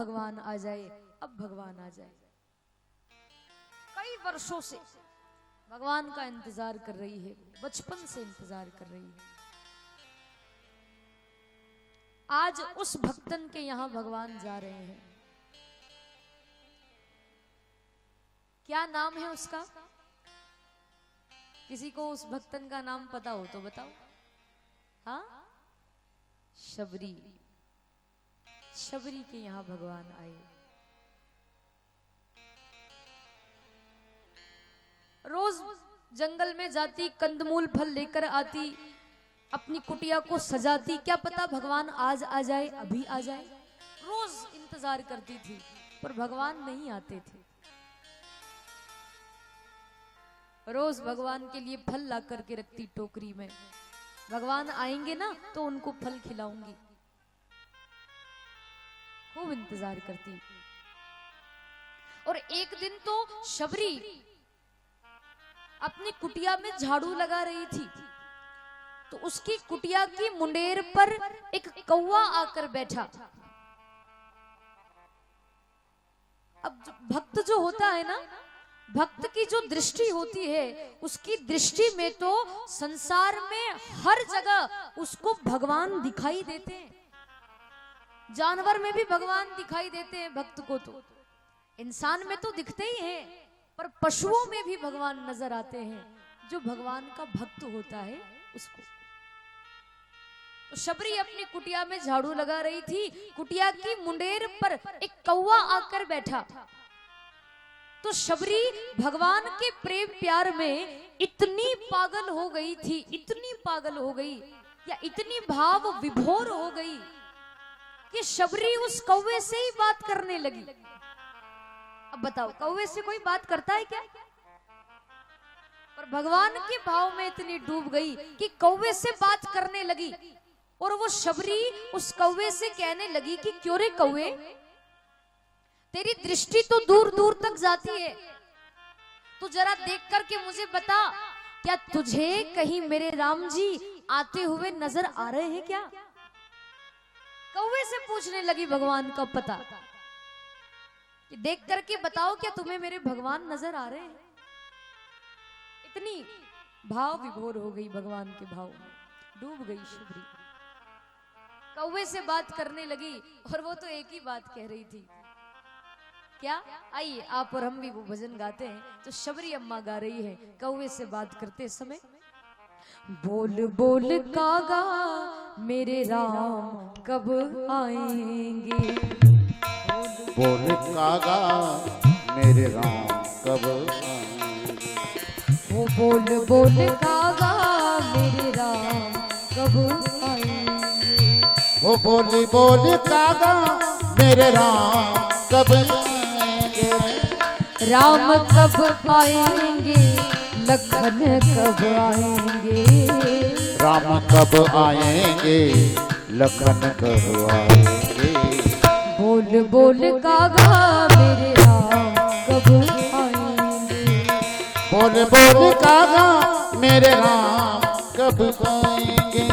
भगवान आ जाए, अब भगवान आ जाए। कई वर्षों से भगवान का इंतजार कर रही है, बचपन से इंतजार कर रही है। आज उस भक्तन के यहां भगवान जा रहे हैं। क्या नाम है उसका? किसी को उस भक्तन का नाम पता हो तो बताओ। हाँ, शबरी। शबरी के यहां भगवान आए। रोज जंगल में जाती, कंदमूल फल लेकर आती, अपनी कुटिया को सजाती। क्या पता भगवान आज आ जाए, अभी आ जाए। रोज इंतजार करती थी, पर भगवान नहीं आते थे। रोज भगवान के लिए फल ला करके रखती टोकरी में। भगवान आएंगे ना तो उनको फल खिलाऊंगी। खूब इंतजार करती। और एक दिन तो शबरी अपनी कुटिया में झाड़ू लगा रही थी, तो उसकी कुटिया की मुंडेर पर एक कौवा आकर बैठा। अब भक्त जो होता है ना, भक्त की जो दृष्टि होती है, उसकी दृष्टि में तो संसार में हर जगह उसको भगवान दिखाई देते हैं। जानवर में भी भगवान दिखाई देते हैं भक्त को, तो इंसान में तो दिखते ही हैं, पर पशुओं में भी भगवान नजर आते हैं जो भगवान का भक्त होता है उसको। तो शबरी अपनी कुटिया में झाड़ू लगा रही थी। कुटिया की मुंडेर पर एक कौवा आकर बैठा। तो शबरी भगवान के प्रेम प्यार में इतनी पागल हो गई थी, इतनी पागल हो गई, या इतनी भाव विभोर हो गई कि शबरी उस कौवे से ही बात करने लगी। अब बताओ, कौवे से कोई बात करता है क्या? पर भगवान के भाव में इतनी डूब गई कि कौवे से बात करने लगी। और वो शबरी उस कौवे से कहने लगी कि क्यों रे कौवे, तेरी दृष्टि तो दूर दूर तक जाती है, तू जरा देख करके मुझे बता, क्या तुझे कहीं मेरे राम जी आते हुए नजर आ रहे हैं क्या? कौवे से पूछने लगी भगवान का पता कि देख करके बताओ, क्या तुम्हें मेरे भगवान नजर आ रहे हैं? इतनी भाव विभोर हो गई, भगवान के भाव में डूब गई शबरी। कौवे से बात करने लगी, और वो तो एक ही बात कह रही थी। क्या? आइए आप और हम भी वो भजन गाते हैं जो शबरी अम्मा गा रही है कौवे से बात करते समय। बोल बोल कागा मेरे राम कब आएंगे, बोल कागा मेरे राम कब आएंगे। वो बोल बोल कागा मेरे राम कब आएंगे। वो बोल बोल कागा मेरे राम कब आएंगे। राम कब आएंगे, लखन कब आएंगे। राम कब आएंगे, लखन कब आएंगे। बोल बोल कागा मेरे राम कब आएंगे। बोल बोल कागा मेरे राम कब आएंगे।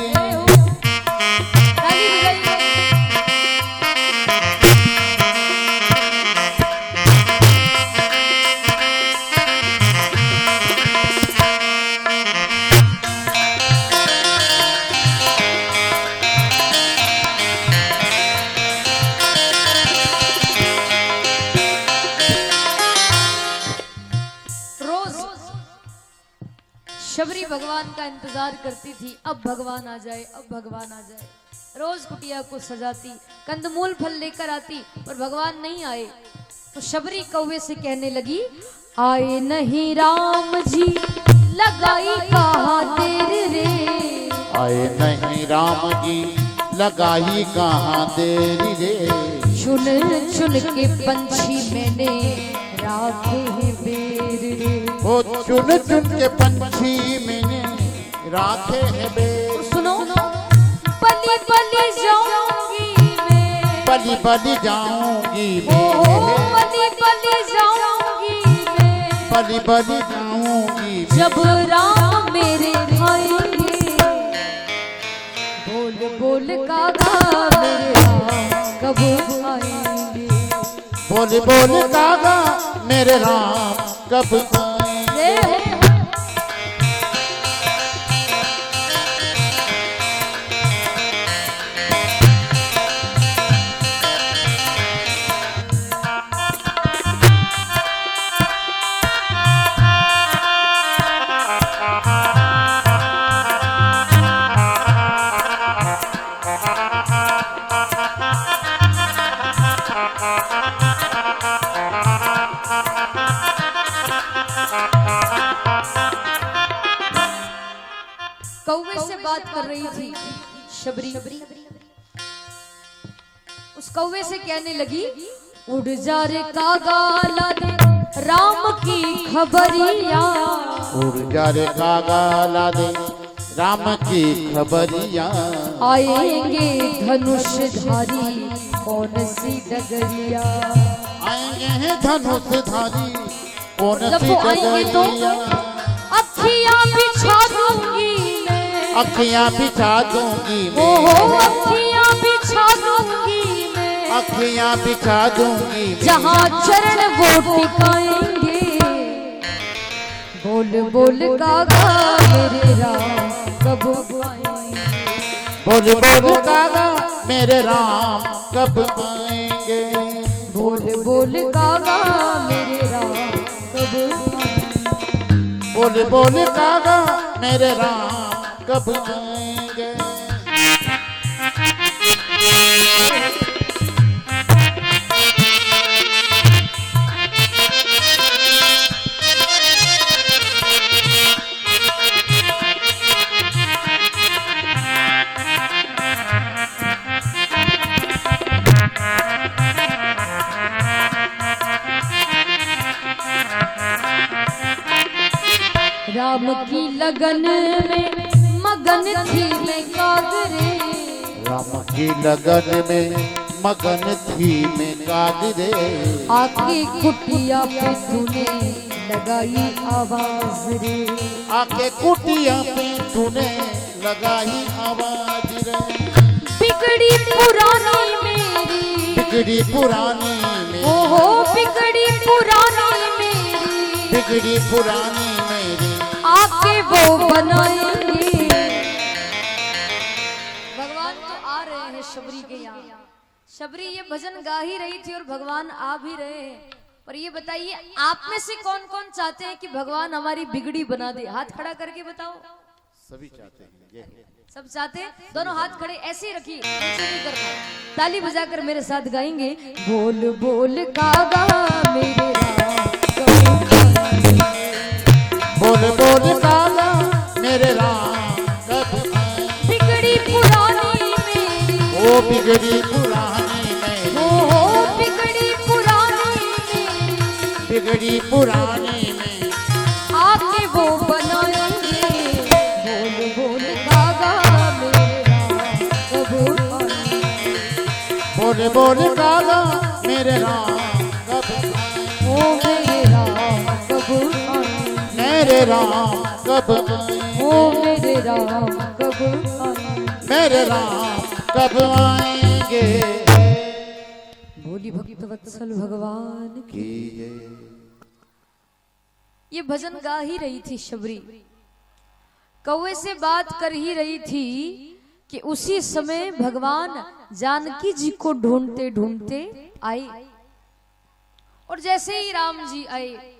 शबरी भगवान का इंतजार करती थी, अब भगवान आ जाए, अब भगवान आ जाए। रोज कुटिया को सजाती, कंदमूल फल लेकर आती, पर भगवान नहीं आए। तो शबरी कौवे से कहने लगी, आए नहीं राम जी लगाई कहाँ देर रे। आए नहीं राम जी लगाई कहाँ देरी रे। चुन चुन के पंछी मैंने राखे हैं बेर रे। वो चुन चुन के पंछी मैंने राखे हैं बेर। सुनो, बलि बलि जाऊंगी मैं, बलि बलि जाऊंगी ओ मैं। बलि बलि जाऊंगी मैं, बलि बलि जाऊंगी जब राम मेरे आएंगे। बोल बोल कागा मेरे राम कब आएंगे। बोल बोल कागा मेरे राम कब आएंगे। कौवे से बात कर रही थी शबरी। उस कौवे से कहने लगी, उड़ जा रे कागा ला दे राम की खबरिया। उड़ जा रे कागा ला दे राम की खबरिया। आएंगे धनुषधारी कौन सी डगरिया। आएंगे हैं धनुषधारी कौन जब सी वो आएंगे तो डगरिया। अखियां बिछा दूंगी मैं। अखियां बिछा दूंगी मैं। ओहो अखियां बिछा दूंगी मैं। अखियां बिछा दूंगी मैं। जहाँ चरण वो टिकाएंगे। बोल बोल कागा मेरे राम कब आएंगे। बोल बोल कागा मेरे राम कब आएंगे। बोल बोल कागा मेरे राम कब आएंगे। बोल बोल कागा मेरे राम कब आएंगे। राम की लगन में मगन थी मैं कागरे। राम की लगन में मगन थी मैं कागरे। आके कुटिया पे तूने लगाई आवाज रे। आके कुटिया पे तूने लगाई आवाज रे। बिगड़ी पुरानी मेरी। बिगड़ी पुरानी मेरी। ओहो बिगड़ी पुरानी मेरी। बिगड़ी पुरानी मेरी। आके वो बनाएंगे। भगवान तो आ रहे हैं शबरी के यहाँ। शबरी ये भजन गा ही रही थी और भगवान आ भी रहे हैं। पर ये बताइए आप में से कौन कौन चाहते हैं कि भगवान हमारी बिगड़ी बना दे। हाथ खड़ा करके बताओ। सभी चाहते हैं। सब चाहते हैं। दोनों हाथ खड़े ऐसे ही रखिए, नीचे नहीं करना। ताली बजाकर मेरे साथ गाएंगे। बोल बोल कागा मेरे राम कब आएंगे। बोल बोल कागा मेरे राम कब आएंगे। बिगड़ी पुरानी मेरी। ओ बिगड़ी पुरानी मेरी। ओ बिगड़ी पुरानी मेरी। बिगड़ी पुरानी मेरी। आके वो बनाएंगे। बोल बोल कागा मेरे राम कब आएंगे। बोल बोल कागा मेरे राम कब आएंगे। ओ मेरे राम कब आएंगे। मेरे राम कब आएंगे। ओ मेरे राम कब आएंगे। मेरे राम कब आएंगे। बोली भक्त वत्सल भगवान की। ये भजन गा ही रही थी शबरी। कौवे से बात कर ही रही थी कि उसी समय भगवान जानकी जी को ढूंढते ढूंढते आए। और जैसे ही राम जी आए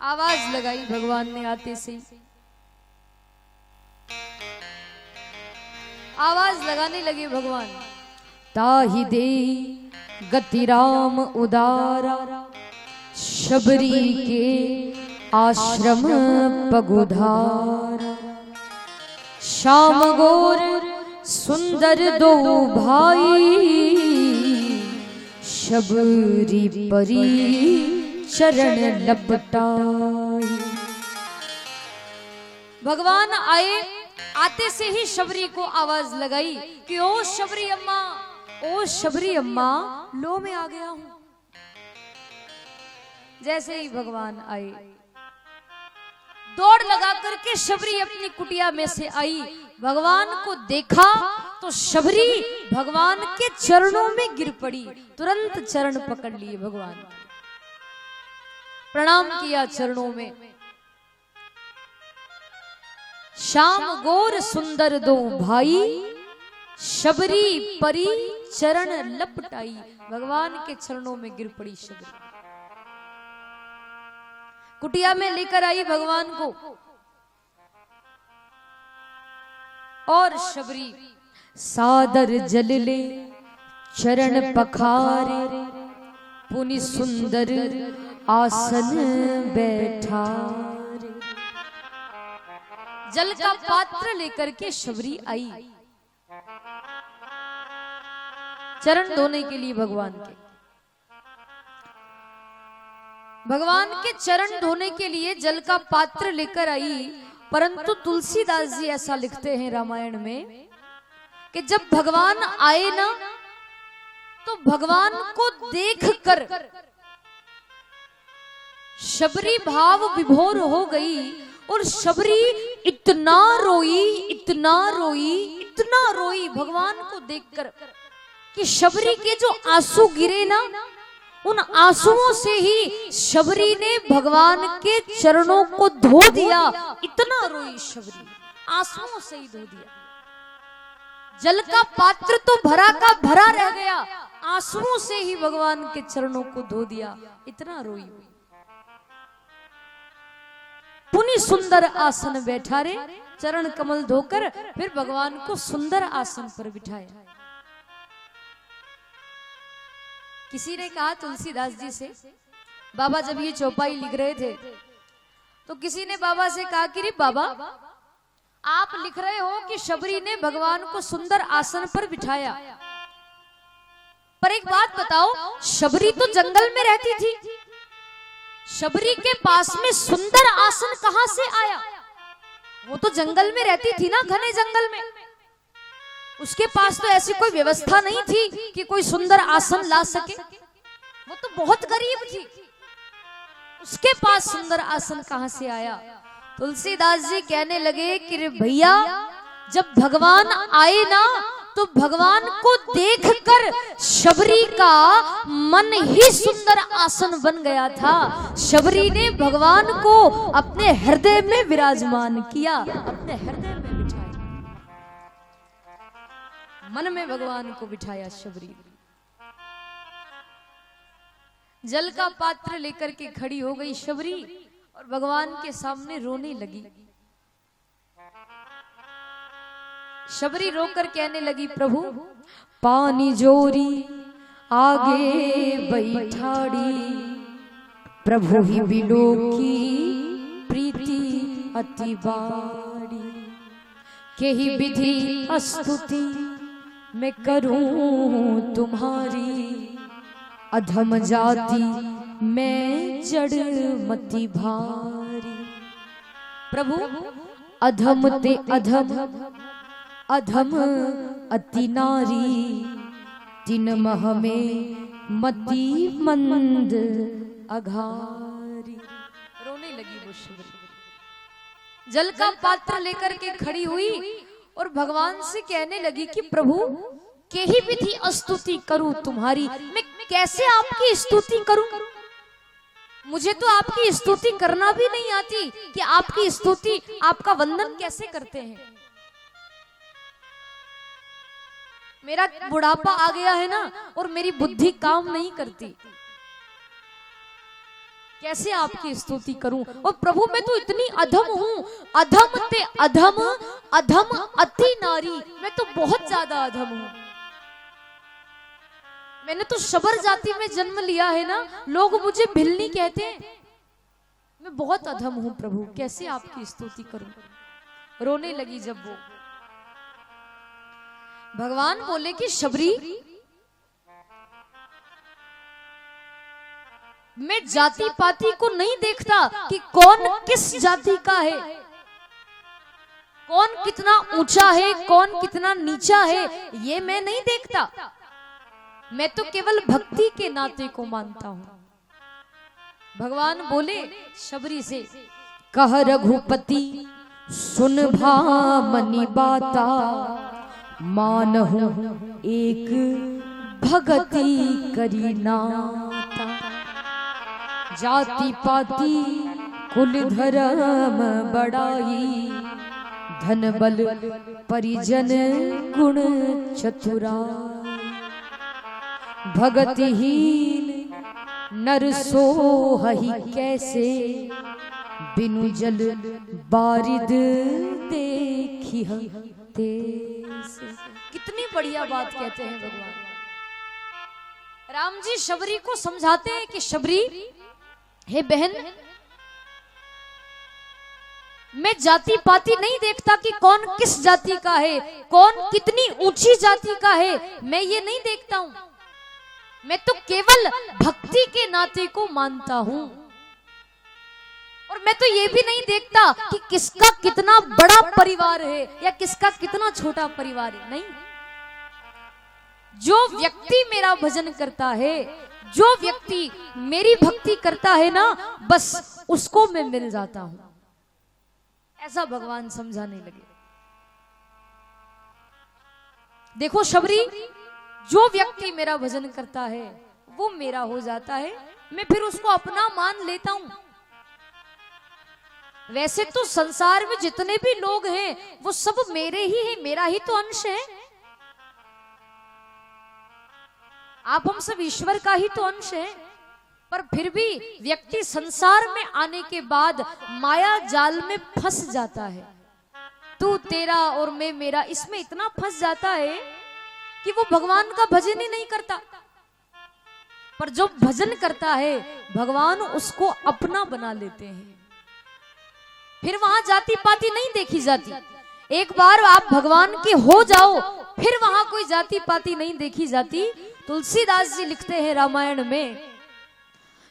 आवाज लगाई भगवान ने आते से। आवाज लगाने लगे भगवान। ताहि दे गति राम उदारा शबरी के आश्रम पगुधारा। श्याम गोर सुंदर दो भाई शबरी परी चरण लपटाई। भगवान आए। आते से ही शबरी को आवाज लगाई कि ओ शबरी अम्मा, ओ शबरी अम्मा, लो मैं आ गया हूं। जैसे ही भगवान आए दौड़ लगा करके शबरी अपनी कुटिया में से आई। भगवान को देखा तो शबरी भगवान के चरणों में गिर पड़ी, तुरंत चरण पकड़ लिए भगवान, प्रणाम किया चरणों में। श्याम गोर सुंदर दो भाई, शबरी परी चरण लपटाई। भगवान के चरणों में गिर पड़ी शबरी, कुटिया में लेकर आई भगवान को, और शबरी सादर जल ले चरण पखारे, पुनि सुंदर आसन बैठारे। जल का पात्र लेकर के शबरी आई चरण धोने के लिए भगवान के। भगवान के चरण धोने के लिए जल का पात्र लेकर आई, परंतु तुलसीदास जी ऐसा लिखते हैं रामायण में कि जब भगवान आए ना, तो भगवान को देखकर शबरी भाव विभोर हो गई, और शबरी इतना रोई, इतना रोई, इतना रोई भगवान को देखकर कि शबरी के जो आंसू गिरे ना, उन आंसुओं से ही शबरी ने भगवान के चरणों को धो दिया। इतना रोई शबरी, आंसुओं से ही धो दिया। जल का पात्र तो भरा का भरा रह गया, आंसुओं से ही भगवान के चरणों को धो दिया। इतना रोई। पुनि सुंदर आसन बैठारे, चरण कमल धोकर फिर भगवान को सुंदर आसन पर बिठाया। किसी ने कहा तुलसीदास जी से, बाबा जब ये चौपाई लिख रहे थे तो किसी ने बाबा से कहा कि रे बाबा, आप लिख रहे हो कि शबरी ने भगवान को सुंदर आसन पर बिठाया, पर एक बात बताओ, शबरी तो जंगल में रहती थी, शबरी के पास में सुंदर आसन कहां से आया? वो तो जंगल में रहती थी ना, घने जंगल में। उसके पास तो ऐसी कोई व्यवस्था नहीं थी कि कोई सुंदर आसन ला सके। वो तो बहुत गरीब थी, उसके पास सुंदर आसन कहां से आया? तुलसीदास जी कहने लगे कि भैया, जब भगवान आए ना, तो भगवान को देखकर शबरी का मन ही सुंदर आसन बन गया था। शबरी ने भगवान को अपने हृदय में विराजमान किया, अपने हृदय में बिठाया, मन में भगवान को बिठाया शबरी। जल का पात्र लेकर के खड़ी हो गई शबरी और भगवान के सामने रोने लगी। शबरी रोकर कहने लगी, प्रभु पानी जोरी आगे बैठाड़ी, प्रभु ही बिलो की प्रीति अति बाड़ी, के ही विधि स्तुति मैं करूं तुम्हारी, अधम जाति मैं जड़ मति भारी। प्रभु अधम ते अधम, अधम अति नारी, तिन मह में मति मंद अघारी। रोने लगी वो शबरी। जल का पात्र लेकर के खड़ी हुई और भगवान से कहने लगी कि प्रभु के ही विधि स्तुति करूं तुम्हारी, मैं कैसे आपकी स्तुति करूं? मुझे तो आपकी स्तुति करना भी नहीं आती कि आपकी स्तुति, आपका वंदन कैसे करते हैं। मेरा बुढ़ापा आ गया है ना, और मेरी बुद्धि काम नहीं करती, कैसे आपकी स्तुति करूं? और प्रभु मैं तो इतनी अधम हूं, अधम ते अधम, अधम अति नारी, मैं तो बहुत ज्यादा अधम हूं। मैंने तो शबर जाति में जन्म लिया है ना, लोग मुझे भिल्ली कहते हैं, मैं बहुत अधम हूं प्रभु, कैसे आपकी स्तुति करूं? रोने लगी जब वो। भगवान बोले कि शबरी, मैं जाति पाति को नहीं देखता कि कौन किस जाति का है, कौन कितना ऊंचा है, कौन कितना नीचा है, ये मैं नहीं देखता। मैं तो केवल भक्ति के नाते को मानता हूं। भगवान बोले शबरी से, कह रघुपति सुन भामनी बाता, मानहु एक भगति करी नाता, जाति पाति कुल धर्म बड़ाई, धन बल परिजन गुण चतुराई, भगतिहीन नर सोहहि कैसे, बिनु जल बारिद देखी तेसे। कितनी बढ़िया बात कहते हैं भगवान। राम जी शबरी को समझाते हैं कि शबरी, हे बहन, मैं जाति पाति नहीं देखता कि कौन किस जाति का है, कौन कितनी ऊंची जाति का है, मैं ये नहीं देखता हूं। मैं तो केवल भक्ति के नाते को मानता हूं, और मैं तो ये भी नहीं देखता कि किसका कितना बड़ा परिवार है या किसका कितना छोटा परिवार है। नहीं, जो व्यक्ति मेरा भजन करता है, जो व्यक्ति मेरी भक्ति करता है ना, बस उसको मैं मिल जाता हूं। ऐसा भगवान समझाने लगे। देखो शबरी, जो व्यक्ति मेरा भजन करता है वो मेरा हो जाता है, मैं फिर उसको अपना मान लेता हूं। वैसे तो संसार में जितने भी लोग हैं वो सब मेरे ही हैं, मेरा ही तो अंश है। आप हम सब ईश्वर का ही तो अंश है, पर फिर भी व्यक्ति संसार में आने के बाद माया जाल में फंस जाता है। तू तेरा और मैं मेरा, इसमें इतना फंस जाता है कि वो भगवान का भजन ही नहीं करता। पर जो भजन करता है भगवान उसको अपना बना लेते हैं। फिर वहां जाति पाति नहीं देखी जाती। एक बार आप भगवान के हो जाओ, फिर वहां कोई जाति पाति नहीं देखी जाती। तुलसीदास जी लिखते हैं रामायण में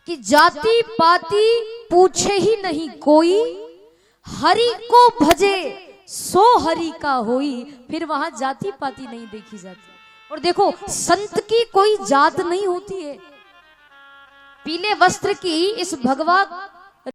कि जाति पाति पूछे ही नहीं कोई, हरि को भजे सो हरि का होई। फिर वहां जाति पाति नहीं देखी जाती। और देखो, संत की कोई जात नहीं होती है। पीले वस्त्र की इस भगवा